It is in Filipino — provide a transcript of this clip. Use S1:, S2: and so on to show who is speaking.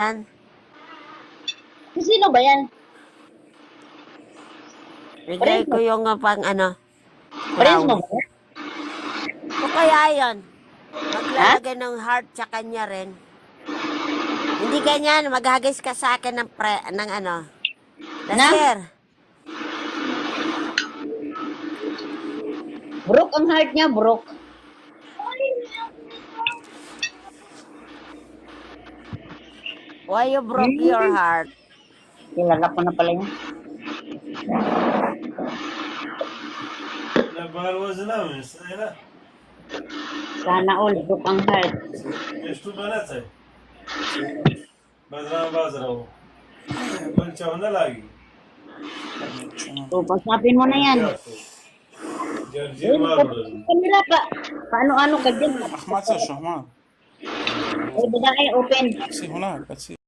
S1: yan.
S2: Sino ba yan?
S1: Bigay ko yung pang ano.
S2: Friends mo
S1: Brown.
S2: ba?
S1: O kaya yun. Maglalagay ng heart sa kanya rin. Hindi ganyan. Maghagis ka sa akin ng ano. Laser.
S2: Broke ang heart niya, broke.
S1: Why you broke your heart?
S2: Kilala ko na pala yun.
S3: لا بالوزن من سنة
S2: Sana all, broke ang heart.
S3: يشتو بناتي بدران بازرو من شافنا لاقي
S2: So, pasapin mo na yan.
S3: جرجير ما بدران
S2: Kamera pa. Paano-ano ka dyan?
S4: أحمد شو أحمد
S2: Ay, bada kayo, open.
S4: تسي هناك تسي